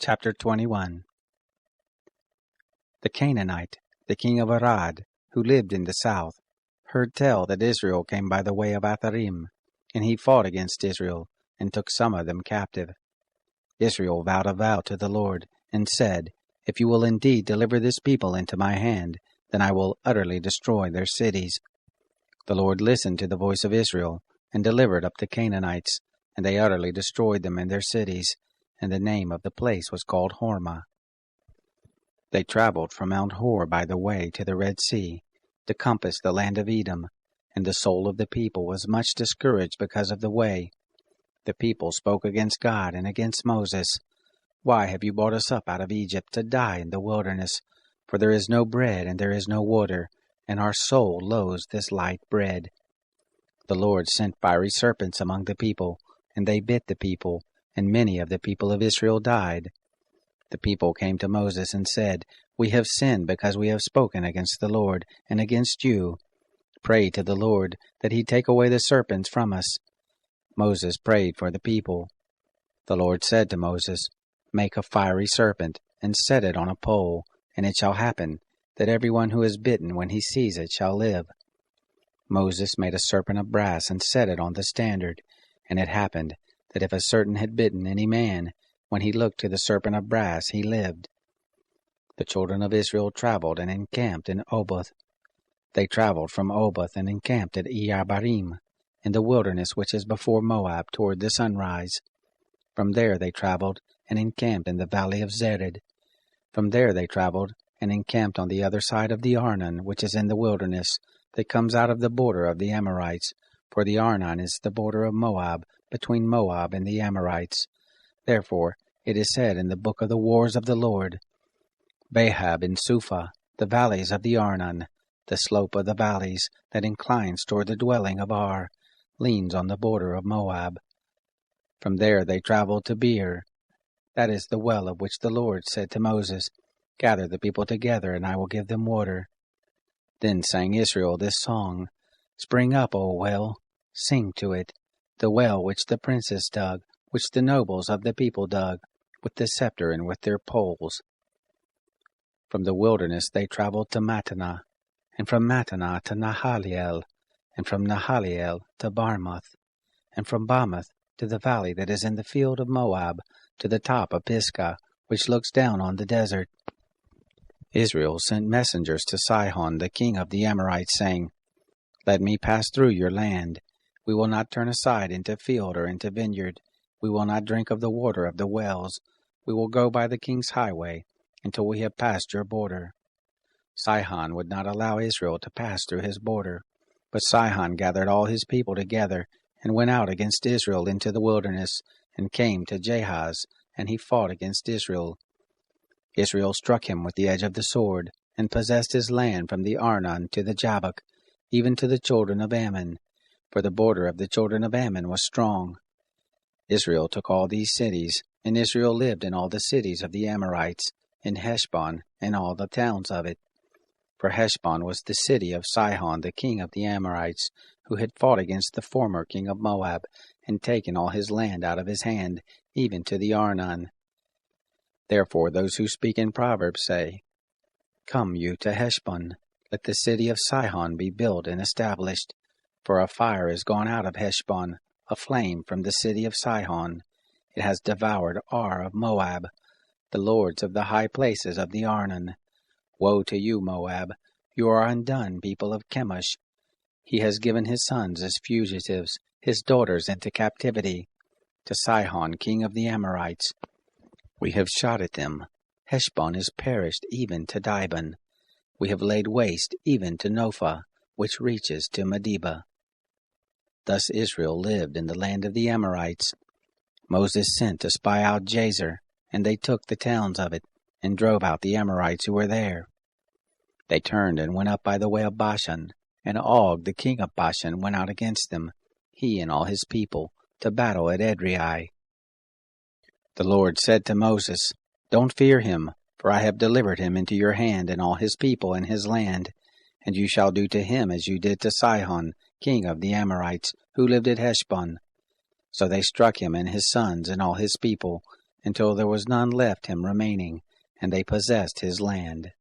Chapter 21. The Canaanite, the king of Arad, who lived in the south, heard tell that Israel came by the way of Atharim, and he fought against Israel, and took some of them captive. Israel vowed a vow to the Lord, and said, If you will indeed deliver this people into my hand, then I will utterly destroy their cities. The Lord listened to the voice of Israel, and delivered up the Canaanites, and they utterly destroyed them and their cities, and the name of the place was called Hormah. They traveled from Mount Hor by the way to the Red Sea, to compass the land of Edom, and the soul of the people was much discouraged because of the way. The people spoke against God and against Moses. Why have you brought us up out of Egypt to die in the wilderness? For there is no bread and there is no water, and our soul loathes this light bread. The Lord sent fiery serpents among the people, and they bit the people, and many of the people of Israel died. The people came to Moses and said, We have sinned because we have spoken against the Lord and against you. Pray to the Lord that he take away the serpents from us. Moses prayed for the people. The Lord said to Moses, Make a fiery serpent, and set it on a pole, and it shall happen that everyone who is bitten when he sees it shall live. Moses made a serpent of brass and set it on the standard, and it happened that if a serpent had bitten any man, when he looked to the serpent of brass, he lived. The children of Israel traveled and encamped in Oboth. They traveled from Oboth and encamped at Iye-abarim, in the wilderness which is before Moab toward the sunrise. From there they traveled and encamped in the valley of Zered. From there they traveled and encamped on the other side of the Arnon, which is in the wilderness, that comes out of the border of the Amorites, for the Arnon is the border of Moab, between Moab and the Amorites. Therefore it is said in the book of the wars of the Lord, Bahab and Suphah, the valleys of the Arnon, the slope of the valleys that inclines toward the dwelling of Ar, leans on the border of Moab. From there they traveled to Beer. That is the well of which the Lord said to Moses, Gather the people together, and I will give them water. Then sang Israel this song, Spring up, O well, sing to it, the well which the princes dug, which the nobles of the people dug, with the scepter and with their poles. From the wilderness they traveled to Mattanah, and from Mattanah to Nahaliel, and from Nahaliel to Barmoth, and from Barmoth to the valley that is in the field of Moab, to the top of Pisgah, which looks down on the desert. Israel sent messengers to Sihon, the king of the Amorites, saying, Let me pass through your land. We will not turn aside into field or into vineyard. We will not drink of the water of the wells. We will go by the king's highway until we have passed your border. Sihon would not allow Israel to pass through his border, but Sihon gathered all his people together and went out against Israel into the wilderness, and came to Jahaz, and he fought against Israel. Israel struck him with the edge of the sword, and possessed his land from the Arnon to the Jabbok, even to the children of Ammon, for the border of the children of Ammon was strong. Israel took all these cities, and Israel lived in all the cities of the Amorites, in Heshbon, and all the towns of it. For Heshbon was the city of Sihon the king of the Amorites, who had fought against the former king of Moab, and taken all his land out of his hand, even to the Arnon. Therefore those who speak in Proverbs say, Come you to Heshbon, let the city of Sihon be built and established. For a fire is gone out of Heshbon, a flame from the city of Sihon. It has devoured Ar of Moab, the lords of the high places of the Arnon. Woe to you, Moab! You are undone, people of Chemosh. He has given his sons as fugitives, his daughters into captivity. To Sihon, king of the Amorites, we have shot at them. Heshbon is perished even to Dibon. We have laid waste even to Nophah, which reaches to Medeba. Thus Israel lived in the land of the Amorites. Moses sent to spy out Jazer, and they took the towns of it, and drove out the Amorites who were there. They turned and went up by the way of Bashan, and Og the king of Bashan went out against them, he and all his people, to battle at Edrei. The Lord said to Moses, Don't fear him, for I have delivered him into your hand and all his people and his land, and you shall do to him as you did to Sihon, king of the Amorites, who lived at Heshbon. So they struck him and his sons and all his people, until there was none left him remaining, and they possessed his land.